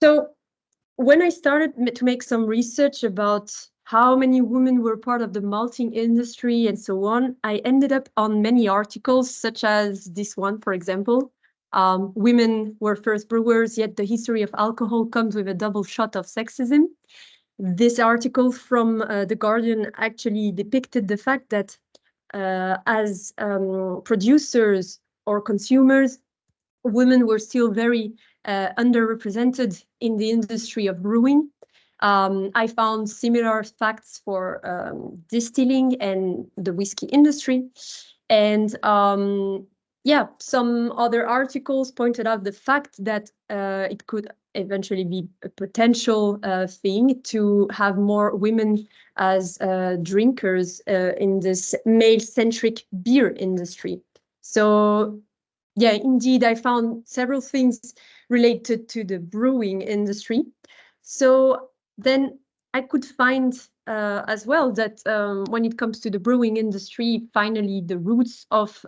So when I started to make some research about how many women were part of the malting industry and so on, I ended up on many articles, such as this one, for example. Women were first brewers, yet the history of alcohol comes with a double shot of sexism. This article from The Guardian actually depicted the fact that as producers or consumers, women were still very underrepresented in the industry of brewing. I found similar facts for distilling and the whiskey industry. And yeah, some other articles pointed out the fact that it could eventually be a potential thing to have more women as drinkers in this male-centric beer industry. So yeah, indeed, I found several things related to the brewing industry. So then I could find as well that when it comes to the brewing industry, finally, the roots of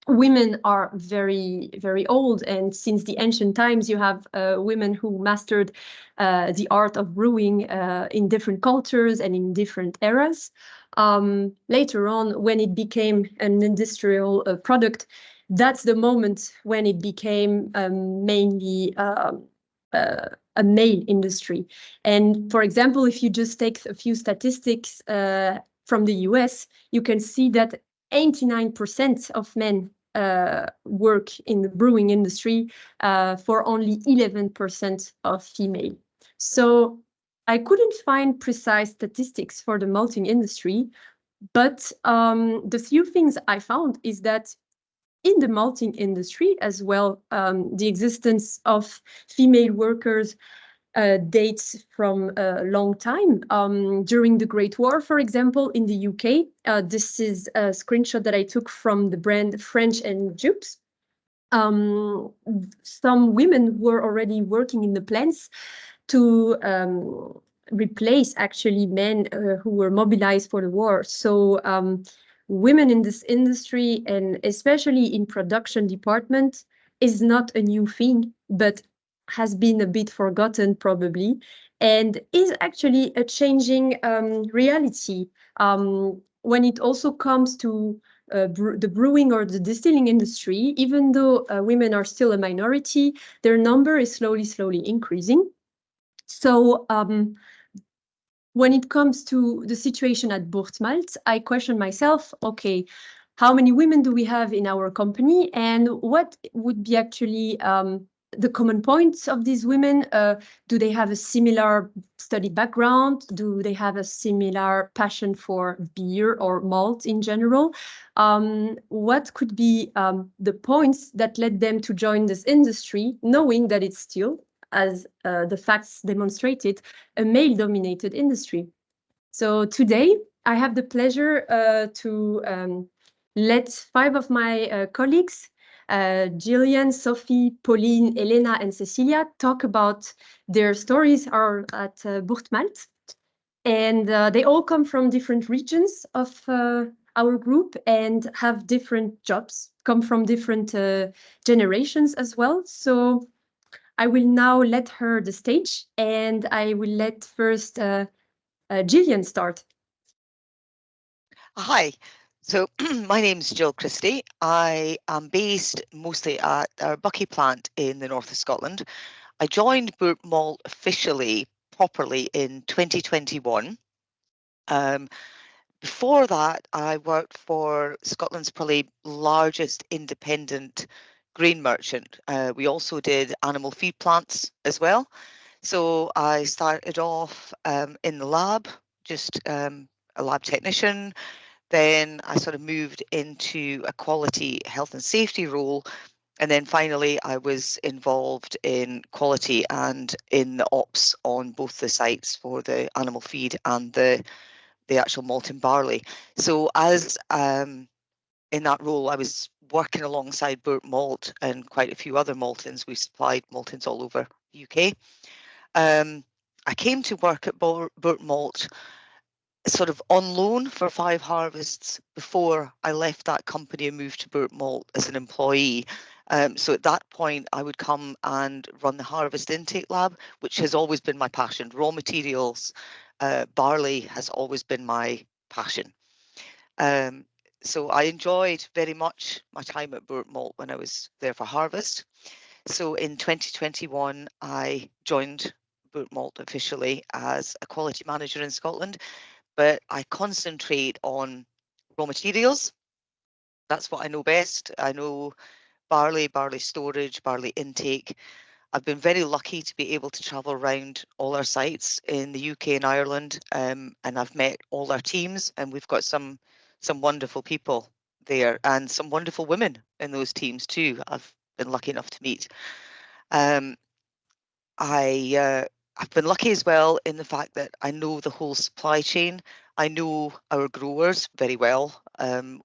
women are very, very old. And since the ancient times, you have women who mastered the art of brewing in different cultures and in different eras. Later on, when it became an industrial product, that's the moment when it became mainly a male industry. And for example, if you just take a few statistics from the US, you can see that 89% of men work in the brewing industry for only 11% of female. So I couldn't find precise statistics for the malting industry, but the few things I found is that in the malting industry as well, the existence of female workers dates from a long time. During the Great War, for example, in the UK, this is a screenshot that I took from the brand French and Jupes. Some women were already working in the plants to replace actually men who were mobilized for the war. So women in this industry, and especially in production department, is not a new thing, but has been a bit forgotten probably, and is actually a changing reality. When it also comes to the brewing or the distilling industry, even though women are still a minority, their number is slowly increasing. So when it comes to the situation at Boortmalt, I question myself, okay, how many women do we have in our company, and what would be actually the common points of these women? Do they have a similar study background? Do they have a similar passion for beer or malt in general? What could be the points that led them to join this industry, knowing that it's still, as the facts demonstrated, a male-dominated industry? So today, I have the pleasure to let 5 of my colleagues, Gillian, Sophie, Pauline, Elena, and Cecilia, talk about their stories at Boortmalt. And they all come from different regions of our group and have different jobs, come from different generations as well. So I will now let her the stage, and I will let first Gillian start. Hi, so my name's Jill Christie. I am based mostly at our Buckie plant in the north of Scotland. I joined Boortmalt officially, properly in 2021. Before that, I worked for Scotland's probably largest independent grain merchant. We also did animal feed plants as well. So I started off in the lab, just a lab technician. Then I sort of moved into a quality health and safety role. And then finally, I was involved in quality and in the ops on both the sites for the animal feed and the actual malt and barley. So as in that role, I was working alongside Boortmalt and quite a few other maltons. We supplied maltons all over the UK. I came to work at Boortmalt sort of on loan for 5 harvests before I left that company and moved to Boortmalt as an employee. So at that point, I would come and run the harvest intake lab, which has always been my passion. Raw materials, barley has always been my passion. So I enjoyed very much my time at Boortmalt when I was there for harvest. So in 2021, I joined Boortmalt officially as a quality manager in Scotland, but I concentrate on raw materials. That's what I know best. I know barley, barley storage, barley intake. I've been very lucky to be able to travel around all our sites in the UK and Ireland, and I've met all our teams, and we've got some wonderful people there, and some wonderful women in those teams too. I've been lucky enough to meet. Um, I've been lucky as well in the fact that I know the whole supply chain. I know our growers very well.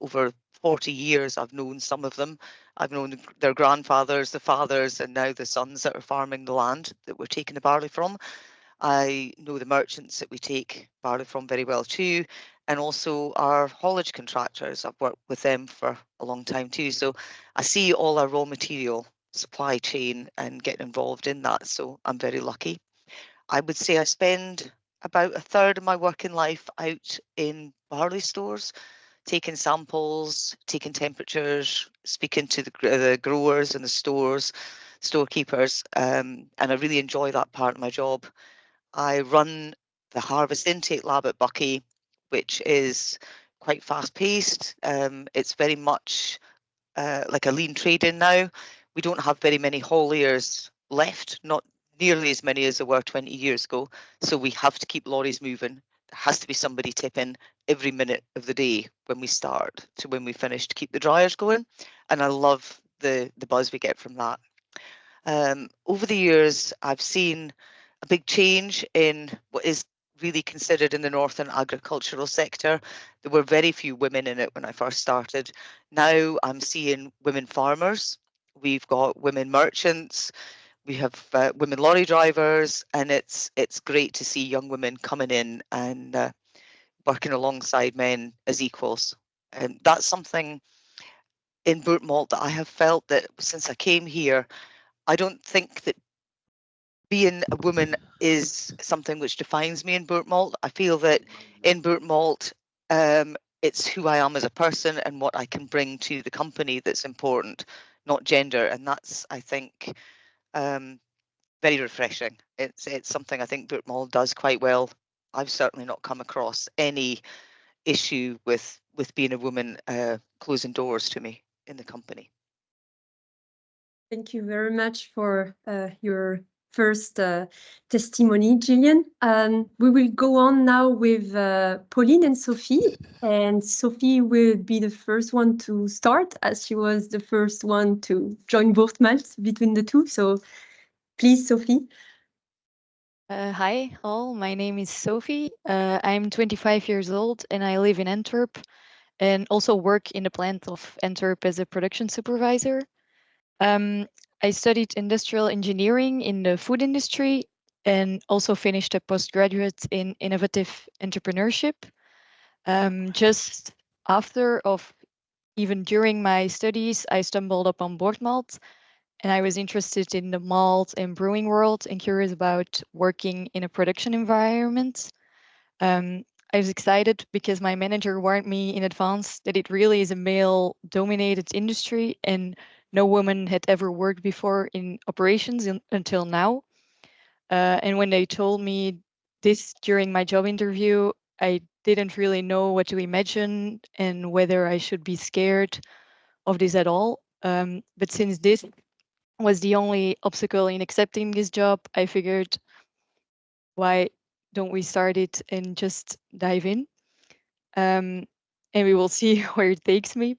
Over 40 years, I've known some of them. I've known their grandfathers, the fathers, and now the sons that are farming the land that we're taking the barley from. I know the merchants that we take barley from very well too, and also our haulage contractors. I've worked with them for a long time too. So I see all our raw material supply chain and getting involved in that. So I'm very lucky. I would say I spend about a third of my working life out in barley stores, taking samples, taking temperatures, speaking to the growers and the storekeepers, and I really enjoy that part of my job. I run the harvest intake lab at Buckie, which is quite fast paced. It's very much like a lean trade-in now. We don't have very many hauliers left, not nearly as many as there were 20 years ago. So we have to keep lorries moving. There has to be somebody tipping every minute of the day when we start to when we finish to keep the dryers going. And I love the buzz we get from that. Over the years, I've seen a big change in what is really considered in the northern agricultural sector. There were very few women in it when I first started. Now I'm seeing women farmers. We've got women merchants. We have women lorry drivers, and it's great to see young women coming in and working alongside men as equals. And that's something in Boortmalt that I have felt that since I came here, I don't think that being a woman is something which defines me in Boortmalt. I feel that in Boortmalt, it's who I am as a person and what I can bring to the company that's important, not gender. And that's, I think, very refreshing. It's something I think Boortmalt does quite well. I've certainly not come across any issue with being a woman closing doors to me in the company. Thank you very much for your first testimony, Gillian. We will go on now with Pauline and Sophie. And Sophie will be the first one to start, as she was the first one to join Boortmalt between the two. So please, Sophie. Hi, all. My name is Sophie. I'm 25 years old and I live in Antwerp and also work in the plant of Antwerp as a production supervisor. I studied industrial engineering in the food industry and also finished a postgraduate in innovative entrepreneurship. Just after of even during my studies, I stumbled upon Boortmalt and I was interested in the malt and brewing world and curious about working in a production environment. I was excited because my manager warned me in advance that it really is a male-dominated industry and no woman had ever worked before in operations until now. And when they told me this during my job interview, I didn't really know what to imagine and whether I should be scared of this at all. But since this was the only obstacle in accepting this job, I figured, why don't we start it and just dive in? And we will see where it takes me.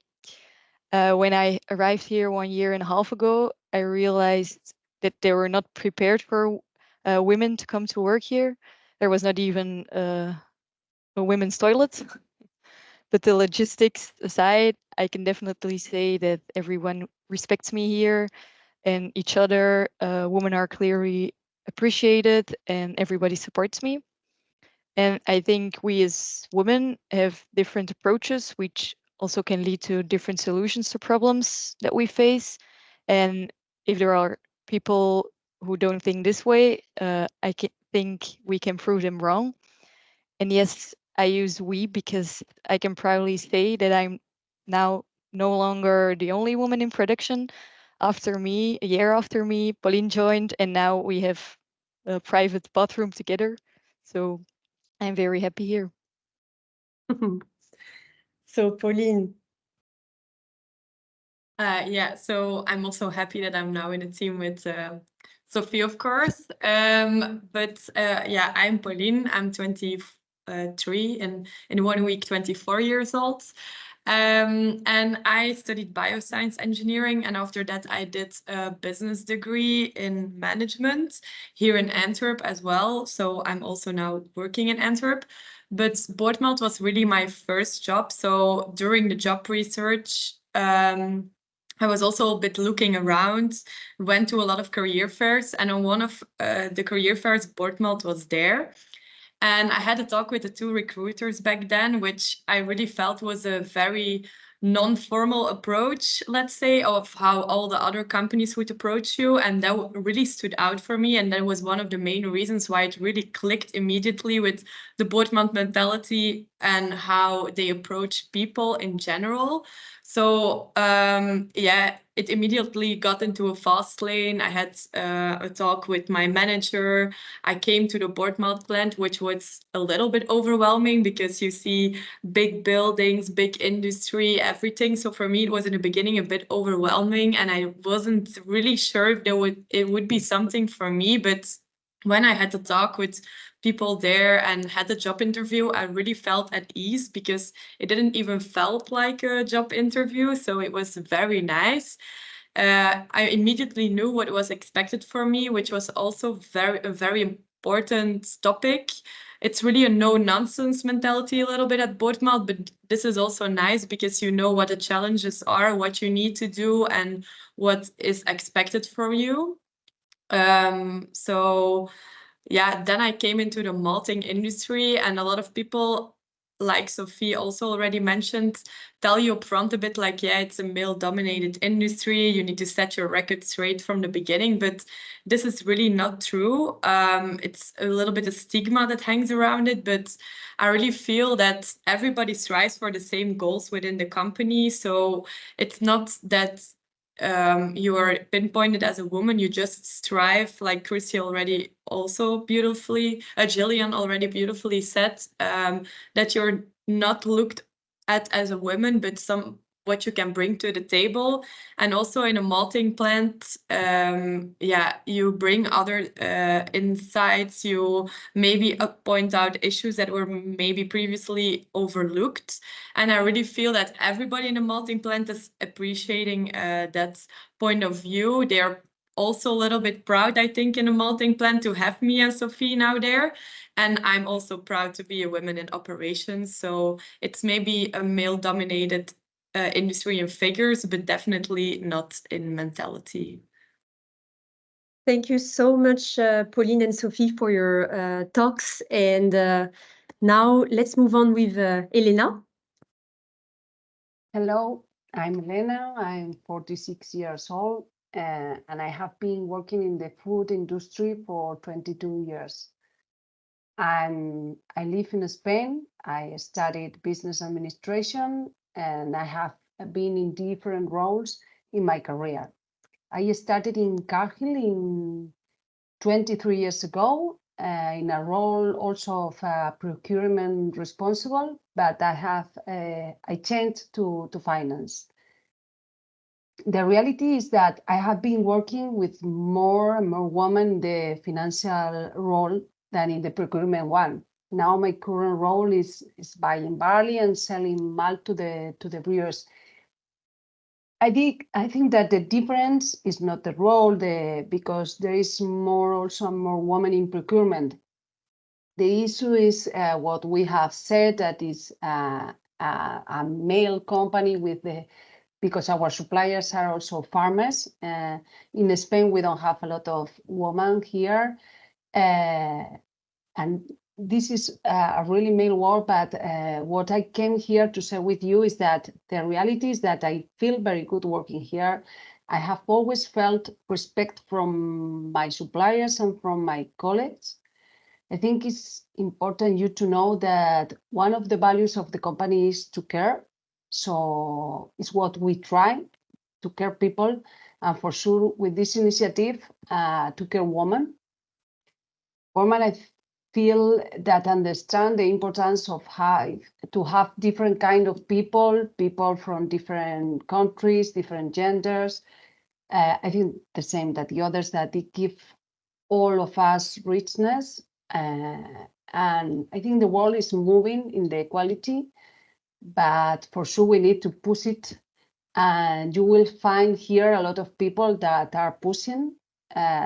When I arrived here 1.5 years ago, I realized that they were not prepared for women to come to work here. There was not even a women's toilet. But the logistics aside, I can definitely say that everyone respects me here and each other. Women are clearly appreciated and everybody supports me. And I think we as women have different approaches, which also can lead to different solutions to problems that we face. And if there are people who don't think this way, I think we can prove them wrong. And yes, I use we because I can proudly say that I'm now no longer the only woman in production. After me, a year after me, Pauline joined, and now we have a private bathroom together. So I'm very happy here. So, Pauline. Yeah, so I'm also happy that I'm now in a team with Sophie, of course. But yeah, I'm Pauline. I'm 23 and in 1 week 24 years old. And I studied bioscience engineering, and after that I did a business degree in management here in Antwerp as well. So I'm also now working in Antwerp. But Boortmalt was really my first job. So during the job research, I was also a bit looking around, went to a lot of career fairs, and on one of the career fairs, Boortmalt was there. And I had a talk with the two recruiters back then, which I really felt was a very non-formal approach, let's say, of how all the other companies would approach you. And that really stood out for me. And that was one of the main reasons why it really clicked immediately with the Boortmalt mentality and how they approach people in general. So yeah, it immediately got into a fast lane. I had a talk with my manager. I came to the Boortmalt plant, which was a little bit overwhelming because you see big buildings, big industry, everything. So for me, it was in the beginning a bit overwhelming, and I wasn't really sure if it would be something for me. But when I had to talk with people there and had the job interview, I really felt at ease because it didn't even felt like a job interview. So it was very nice. I immediately knew what was expected for me, which was also a very important topic. It's really a no-nonsense mentality a little bit at Boortmalt, but this is also nice because you know what the challenges are, what you need to do, and what is expected from you. So yeah, then I came into the malting industry, and a lot of people, like Sophie also already mentioned, tell you upfront a bit like, yeah, it's a male-dominated industry. You need to set your record straight from the beginning, but this is really not true. It's a little bit of stigma that hangs around it, but I really feel that everybody strives for the same goals within the company. So it's not that you are pinpointed as a woman, you just strive, like Christy already also beautifully, Jillian already beautifully said, that you're not looked at as a woman, but what you can bring to the table. And also in a malting plant, yeah, you bring other insights, you maybe point out issues that were maybe previously overlooked. And I really feel that everybody in the malting plant is appreciating that point of view. They're also a little bit proud, I think, in a malting plant to have me and Sophie now there. And I'm also proud to be a woman in operations. So it's maybe a male-dominated industry in figures, but definitely not in mentality. Thank you so much, Pauline and Sophie, for your talks. And now let's move on with Elena. Hello, I'm Elena. I'm 46 years old, and I have been working in the food industry for 22 years. I live in Spain. I studied business administration, and I have been in different roles in my career. I started in Cargill in 23 years ago in a role also of procurement responsible, but I changed to finance. The reality is that I have been working with more and more women in the financial role than in the procurement one. Now my current role is buying barley and selling malt to the brewers. I think that the difference is not the role, because there is more women in procurement. The issue is what we have said, that is a male company because our suppliers are also farmers. In Spain, we don't have a lot of women here, and this is a really male world. But what I came here to share with you is that the reality is that I feel very good working here. I have always felt respect from my suppliers and from my colleagues. I think it's important you to know that one of the values of the company is to care. So it's what we try to care people. And for sure, with this initiative, to care women, I feel that understand the importance of to have different kind of people from different countries, different genders. I think the same that the others, that it give all of us richness. And I think the world is moving in the equality, but for sure we need to push it. And you will find here a lot of people that are pushing.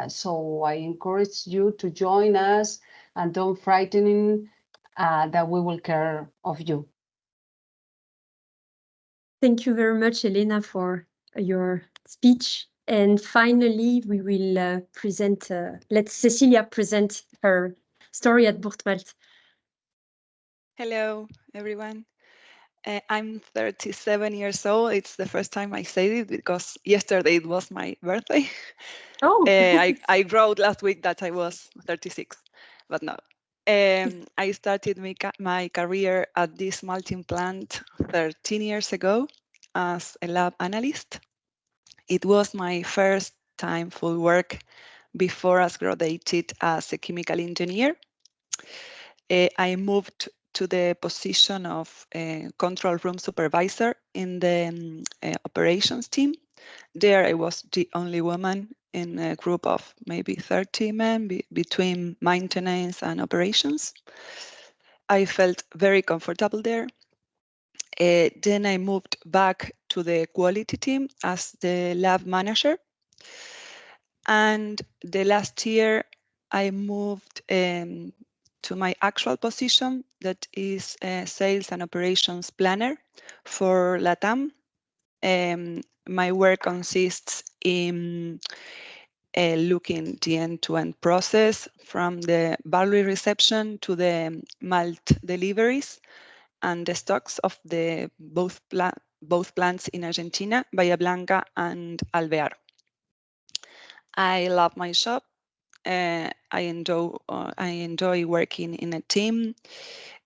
So I encourage you to join us and don't frighten that we will care of you. Thank you very much, Elena, for your speech. And finally, we will let Cecilia present her story at Boortmalt. Hello, everyone. I'm 37 years old. It's the first time I said it because yesterday it was my birthday. Oh, I wrote last week that I was 36, but no. I started my career at this malting plant 13 years ago as a lab analyst. It was my first time full work before I graduated as a chemical engineer. I moved to the position of control room supervisor in the operations team. There I was the only woman in a group of maybe 30 men between maintenance and operations. I felt very comfortable there. Then I moved back to the quality team as the lab manager. And the last year I moved to my actual position, that is sales and operations planner for LATAM. My work consists in looking the end-to-end process from the barley reception to the malt deliveries and the stocks of the both plants in Argentina, Bahía Blanca and Alvear. I love my job. I enjoy working in a team,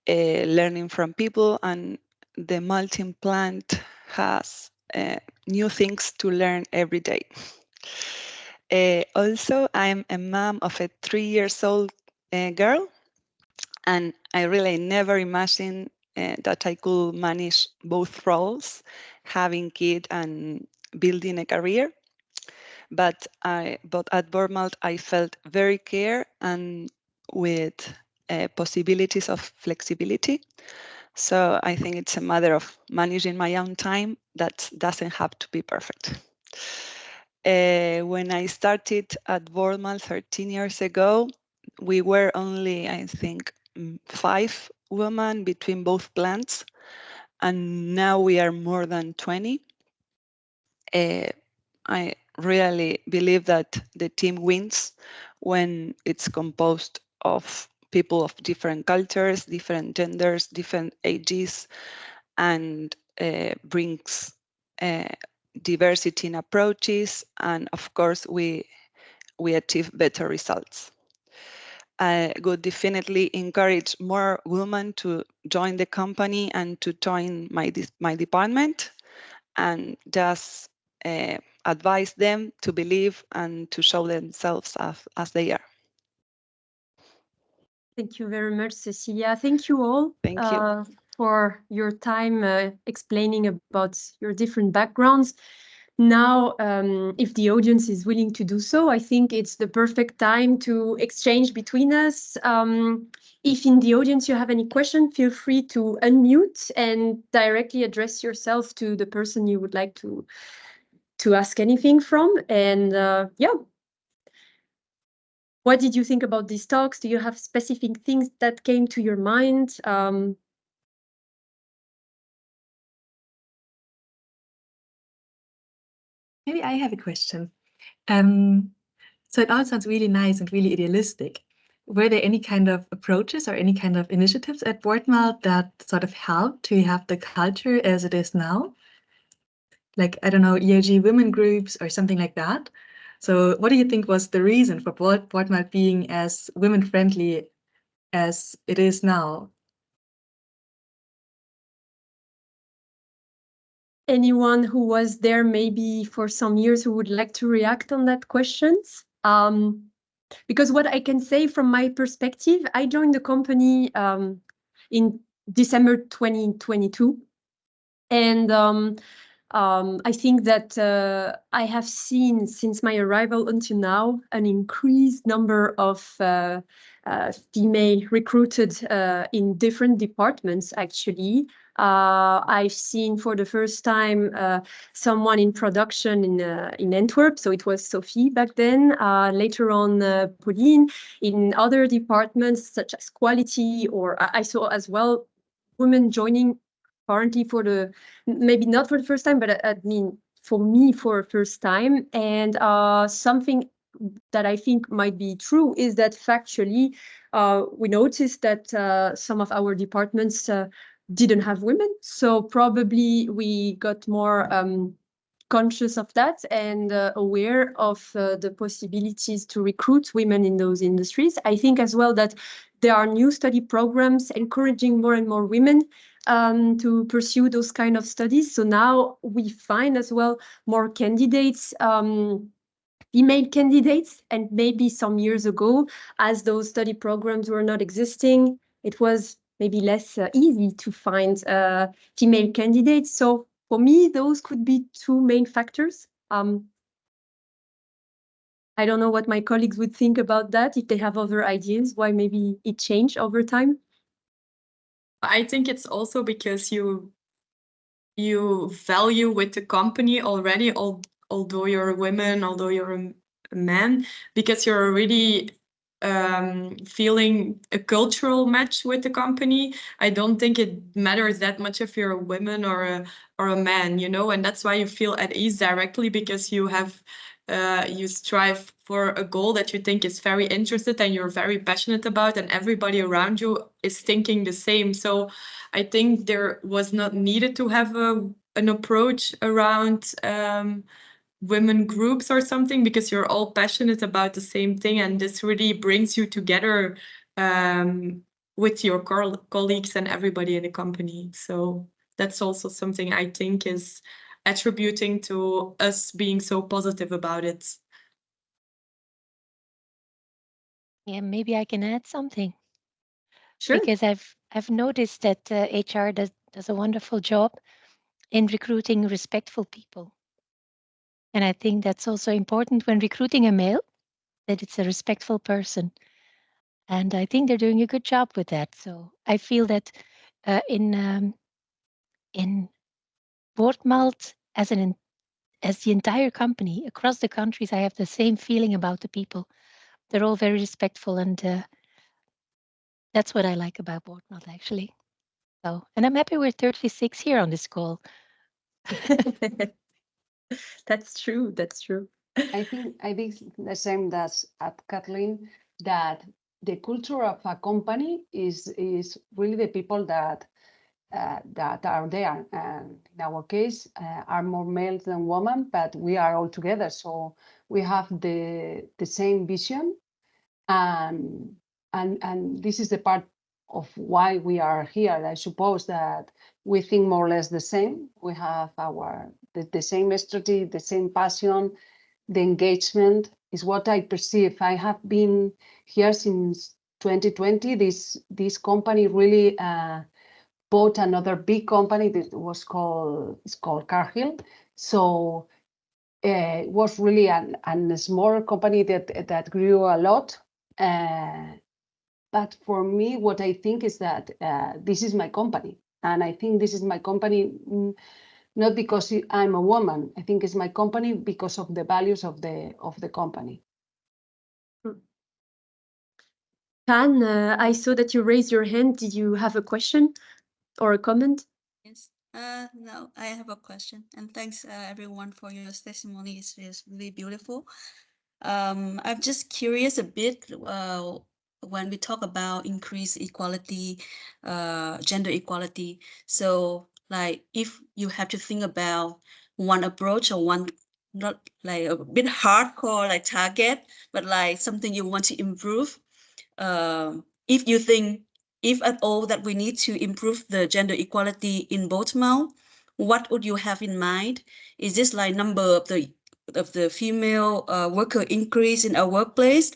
learning from people, and the malting plant has new things to learn every day. Also, I'm a mom of a 3-year-old girl, and I really never imagined that I could manage both roles, having kid and building a career. But at Boortmalt, I felt very care and with possibilities of flexibility. So I think it's a matter of managing my own time that doesn't have to be perfect. When I started at Boortmalt 13 years ago, we were only, I think, 5 women between both plants, and now we are more than 20. I really believe that the team wins when it's composed of people of different cultures, different genders, different ages, and brings diversity in approaches. And of course, we achieve better results. I would definitely encourage more women to join the company and to join my department, and just advise them to believe and to show themselves as they are. Thank you very much, Cecilia. Thank you all. Thank you. For your time explaining about your different backgrounds. Now, if the audience is willing to do so, I think it's the perfect time to exchange between us. If in the audience you have any question, feel free to unmute and directly address yourself to the person you would like to ask anything from. And yeah. What did you think about these talks? Do you have specific things that came to your mind? Maybe I have a question. So it all sounds really nice and really idealistic. Were there any kind of approaches or any kind of initiatives at Boortmalt that sort of helped to have the culture as it is now? like, I don't know, EOG women groups or something like that. So what do you think was the reason for Boortmalt being as women-friendly as it is now? Anyone who was there maybe for some years who would like to react on that questions? Because what I can say from my perspective, I joined the company in December 2022. And I think that I have seen since my arrival until now an increased number of female recruited in different departments, actually. I've seen for the first time someone in production in Antwerp, so it was Sophie back then. Later on, Pauline. In other departments such as quality, or I saw as well women joining currently for the, maybe not for the first time, but I mean for me for the first time. And something that I think might be true is that factually we noticed that some of our departments didn't have women, so probably we got more conscious of that and aware of the possibilities to recruit women in those industries. I think as well that there are new study programs encouraging more and more women to pursue those kind of studies. So now we find as well more candidates, female candidates, and maybe some years ago, as those study programs were not existing, it was maybe less easy to find female candidates. So for me, those could be two main factors. I don't know what my colleagues would think about that, if they have other ideas, why maybe it changed over time. I think it's also because you value with the company already, although you're a woman, although you're a man, because you're already feeling a cultural match with the company. I don't think it matters that much if you're a woman or a man, you know, and that's why you feel at ease directly, because you have you strive for a goal that you think is very interested and you're very passionate about, and everybody around you is thinking the same. So I think there was not needed to have an approach around women groups or something, because you're all passionate about the same thing, and this really brings you together with your colleagues and everybody in the company. So that's also something I think is attributing to us being so positive about it. Yeah, maybe I can add something. Sure. Because I've noticed that HR does a wonderful job in recruiting respectful people. And I think that's also important when recruiting a male, that it's a respectful person. And I think they're doing a good job with that. So I feel that in Boortmalt, as the entire company across the countries, I have the same feeling about the people. They're all very respectful, and that's what I like about Boortmalt, actually. So, and I'm happy we're 36 here on this call. That's true. That's true. I think the same as at Kathleen, that the culture of a company is really the people that are there. And in our case, are more males than women, but we are all together. So we have the same vision, and this is the part of why we are here. I suppose that we think more or less the same. We have the same strategy, the same passion. The engagement is what I perceive. I have been here since 2020. This company really bought another big company that was called Cargill. So it was really a small company that grew a lot. But for me, what I think is that this is my company, and I think this is my company. Not because I'm a woman. I think it's my company because of the values of the company. Pan, I saw that you raised your hand. Did you have a question or a comment? Yes. No, I have a question, and thanks everyone for your testimony. It's really beautiful. I'm just curious a bit when we talk about increased equality, gender equality. So like if you have to think about one approach or one, not like a bit hardcore like target, but like something you want to improve. If you think, if at all, that we need to improve the gender equality in Boortmalt, what would you have in mind? Is this like number of the female worker increase in our workplace,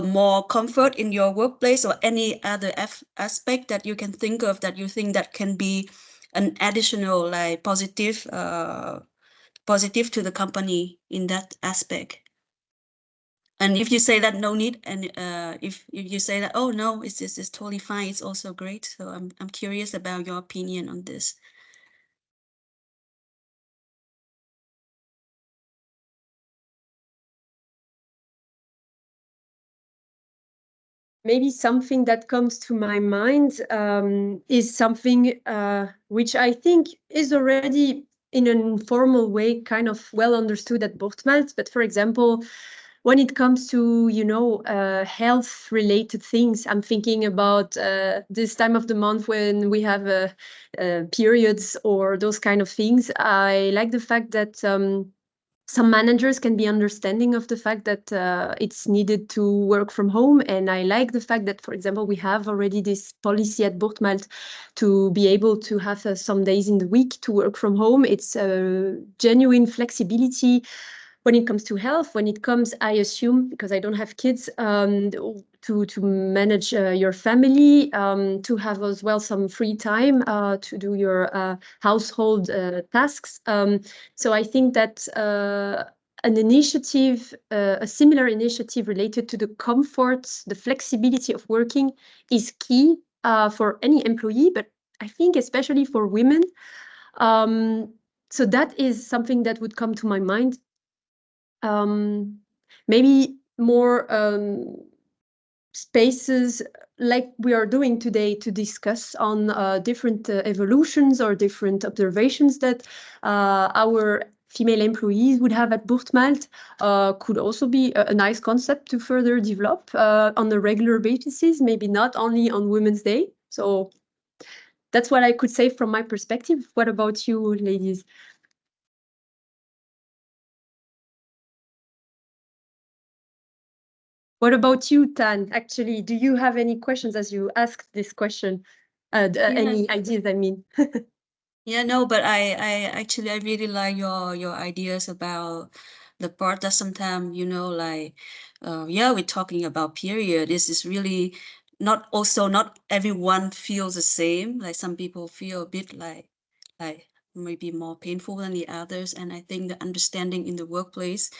more comfort in your workplace, or any other aspect that you can think of that you think that can be an additional like positive positive to the company in that aspect? And if you say that no need, and if you say that, oh no, it's totally fine, it's also great. So I'm curious about your opinion on this. Maybe something that comes to my mind is something which I think is already in an informal way kind of well understood at Boortmalt. But for example, when it comes to, you know, health related things, I'm thinking about this time of the month when we have periods or those kind of things. I like the fact that some managers can be understanding of the fact that it's needed to work from home. And I like the fact that, for example, we have already this policy at Boortmalt to be able to have some days in the week to work from home. It's a genuine flexibility when it comes to health, when it comes, I assume, because I don't have kids, to manage your family, to have as well some free time to do your household tasks. So I think that an initiative, a similar initiative related to the comfort, the flexibility of working is key for any employee, but I think especially for women. So that is something that would come to my mind. Maybe more spaces like we are doing today to discuss on different evolutions or different observations that our female employees would have at Boortmalt could also be a nice concept to further develop on a regular basis, maybe not only on Women's Day. So that's what I could say from my perspective. What about you, ladies? What about you, Tan? Actually, do you have any questions as you asked this question? Any ideas, I mean? Yeah, no, but I actually I really like your ideas about the part that sometimes, you know, like yeah, we're talking about period. This is really not everyone feels the same. Like some people feel a bit like maybe more painful than the others. And I think the understanding in the workplace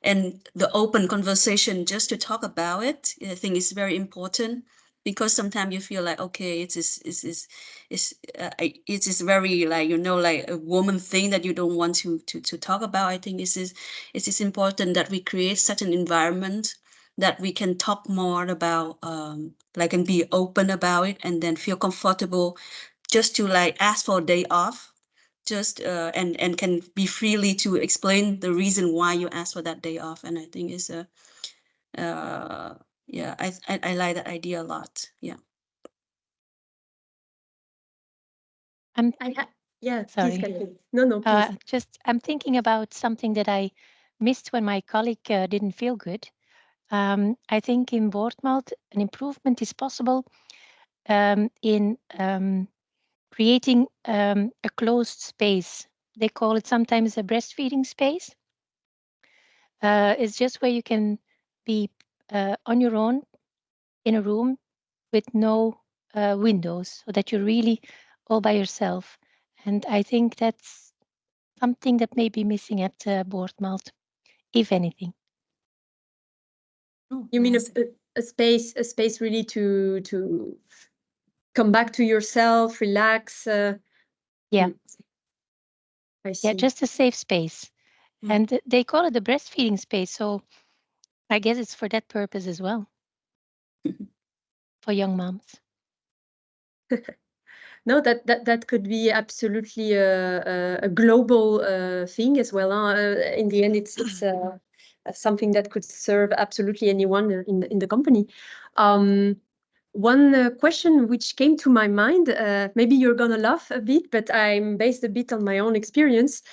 and the open conversation just to talk about it, I think is very important, because sometimes you feel like, okay, it is very like, you know, like a woman thing that you don't want to talk about. I think it is important that we create such an environment that we can talk more about, like, and be open about it, and then feel comfortable just to like ask for a day off, just and can be freely to explain the reason why you asked for that day off. And I think it's a yeah, I like that idea a lot. Yeah. Yeah, Sorry. please continue. No, please. Just I'm thinking about something that I missed when my colleague didn't feel good. I think in Boortmalt an improvement is possible in creating a closed space. They call it sometimes a breastfeeding space. It's just where you can be on your own in a room with no windows, so that you're really all by yourself. And I think that's something that may be missing at Boortmalt, if anything. Oh, You mean nice. a space really to come back to yourself, relax. Yeah. I see. Yeah, just a safe space. Mm. And they call it the breastfeeding space, so I guess it's for that purpose as well, for young moms. No, that could be absolutely a global thing as well. In the end, it's something that could serve absolutely anyone in the company. One question which came to my mind, maybe you're gonna laugh a bit, but I'm based a bit on my own experience.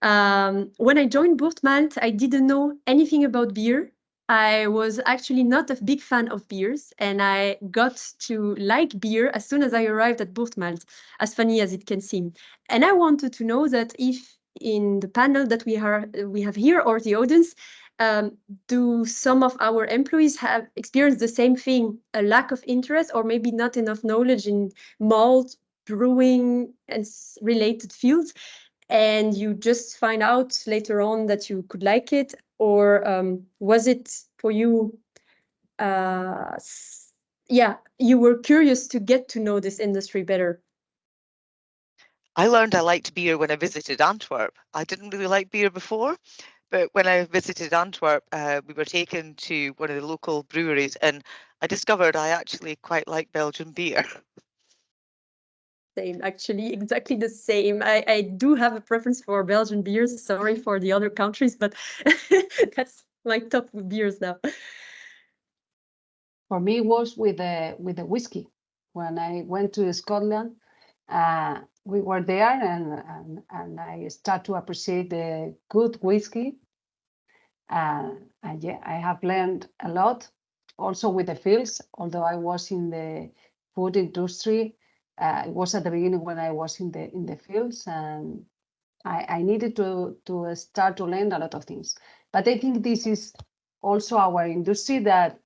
When I joined Boortmalt, I didn't know anything about beer. I was actually not a big fan of beers, and I got to like beer as soon as I arrived at Boortmalt, as funny as it can seem. And I wanted to know that if in the panel that we have here, or the audience, do some of our employees have experienced the same thing, a lack of interest or maybe not enough knowledge in malt, brewing, and related fields, and you just find out later on that you could like it? Or was it for you, yeah, you were curious to get to know this industry better? I learned I liked beer when I visited Antwerp. I didn't really like beer before, but when I visited Antwerp, we were taken to one of the local breweries, and I discovered I actually quite like Belgian beer. Same, actually, exactly the same. I do have a preference for Belgian beers. Sorry for the other countries, but that's my top beers now. For me, it was with the whiskey. When I went to Scotland, we were there, and I start to appreciate the good whiskey. And yeah, I have learned a lot. Also with the fields, although I was in the food industry, it was at the beginning when I was in the fields, and I needed to start to learn a lot of things. But I think this is also our industry that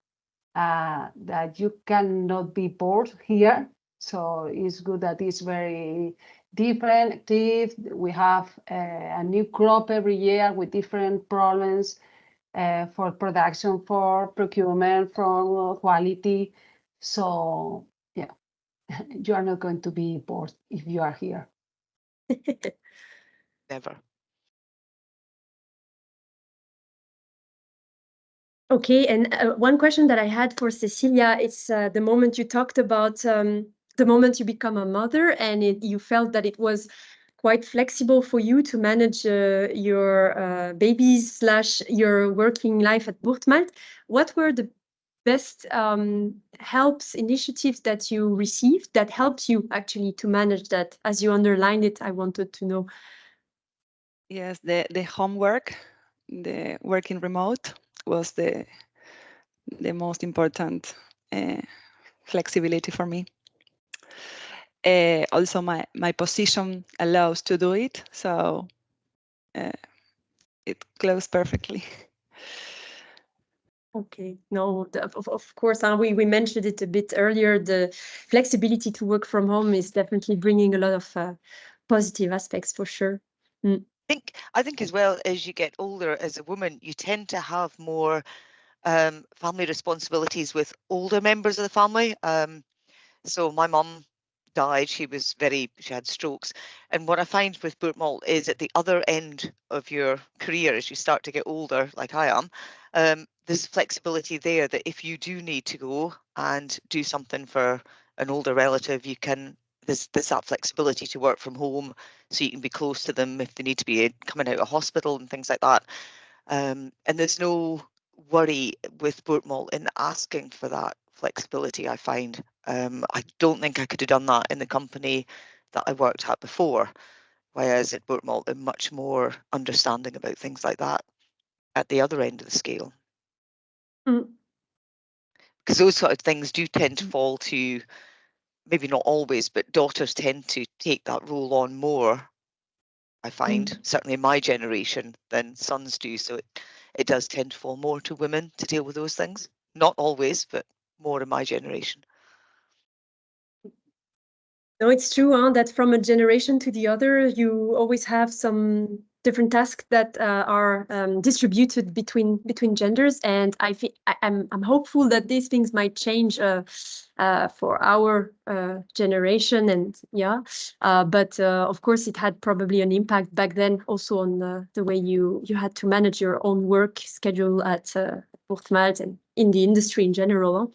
you cannot be bored here. So it's good that it's very different, active. We have a new crop every year with different problems for production, for procurement, for quality. So yeah, you are not going to be bored if you are here. Never. Okay, and one question that I had for Cecilia is the moment you talked about the moment you become a mother, and you felt that it was quite flexible for you to manage your babies / your working life at Boortmalt. What were the best helps, initiatives that you received that helped you actually to manage that? As you underlined it, I wanted to know. Yes, the homework, the working remote was the most important flexibility for me. Also, my position allows to do it, so it closed perfectly. Okay, no, of course, we mentioned it a bit earlier. The flexibility to work from home is definitely bringing a lot of positive aspects for sure. Mm. I think as well, as you get older as a woman, you tend to have more family responsibilities with older members of the family. So my mum died. She had strokes. And what I find with Boortmalt is at the other end of your career, as you start to get older, like I am, there's flexibility there that if you do need to go and do something for an older relative, you can. There's that flexibility to work from home, so you can be close to them if they need to be coming out of hospital and things like that. And there's no worry with Boortmalt in asking for that flexibility, I find. I don't think I could have done that in the company that I worked at before, whereas at Boortmalt they're much more understanding about things like that at the other end of the scale. Because those sort of things do tend to fall to, maybe not always, but daughters tend to take that role on more, I find, certainly in my generation, than sons do. So it does tend to fall more to women to deal with those things. Not always, but more in my generation. No, it's true that from a generation to the other, you always have some different tasks that are distributed between genders, and I'm hopeful that these things might change for our generation, and yeah, but of course it had probably an impact back then also on the way you had to manage your own work schedule at Boortmalt and in the industry in general.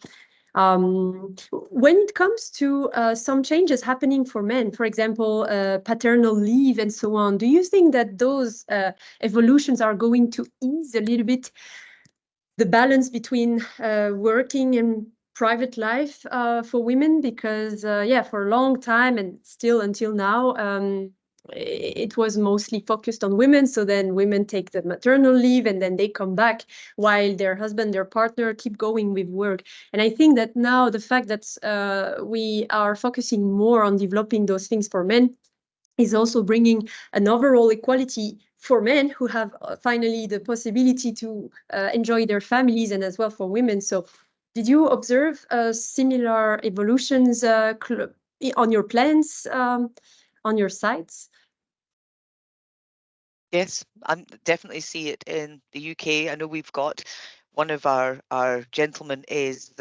When it comes to some changes happening for men, for example, paternal leave and so on, do you think that those evolutions are going to ease a little bit the balance between working and private life for women, because yeah, for a long time and still until now, it was mostly focused on women. So then women take the maternal leave and then they come back while their husband, their partner keep going with work. And I think that now the fact that we are focusing more on developing those things for men is also bringing an overall equality for men who have finally the possibility to enjoy their families, and as well for women. So did you observe similar evolutions on your plans, on your sites? Yes, I definitely see it in the UK. I know we've got one of our gentlemen is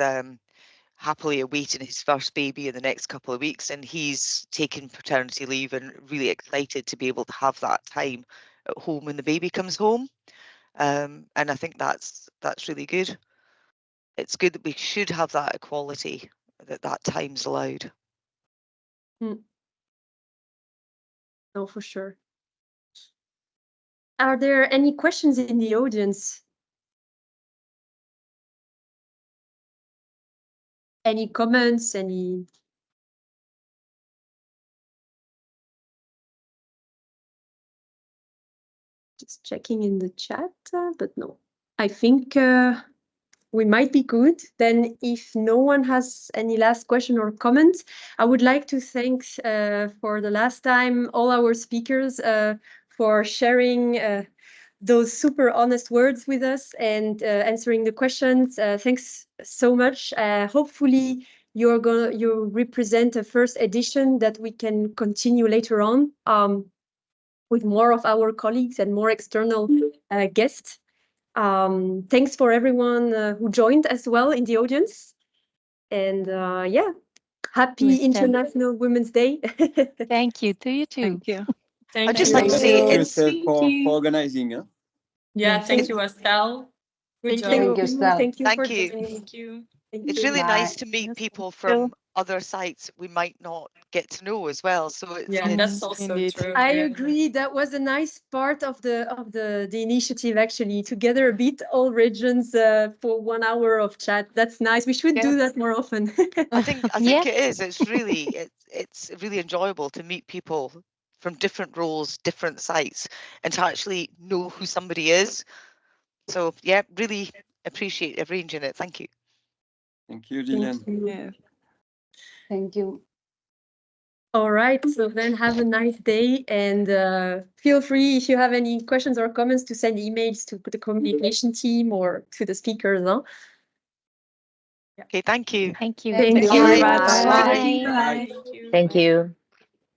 happily awaiting his first baby in the next couple of weeks, and he's taken paternity leave and really excited to be able to have that time at home when the baby comes home. And I think that's really good. It's good that we should have that equality, that time's allowed. No, for sure. Are there any questions in the audience? Any comments? Any? Just checking in the chat, but no. I think we might be good. Then if no one has any last question or comment, I would like to thank for the last time all our speakers for sharing those super honest words with us and answering the questions. Thanks so much. Hopefully you represent a first edition that we can continue later on with more of our colleagues and more external guests. Thanks for everyone who joined as well in the audience. And yeah, happy International Women's Day. Thank you to you too. Thank you. I'd just like to say Thank you for organizing. Huh? Yeah, thank you, Estelle. Good job. Thank you, Estelle. Thank you. Thank you. Thank you. It's really nice to meet people from other sites we might not get to know as well. So Yeah, that's also Indeed. true. I Yeah. agree. That was a nice part of the initiative, actually, together a bit all regions for 1 hour of chat. That's nice. We should do that more often. I think Yeah. it is. It's really enjoyable to meet people from different roles, different sites, and to actually know who somebody is. So yeah, really appreciate arranging it. Thank you. Thank you, Dylan. Yeah. Thank you. All right, so then have a nice day, and feel free if you have any questions or comments to send emails to the communication team or to the speakers. Huh? Okay, thank you. Thank you. Thank you. Bye. Bye. Bye. Thank you. Thank you.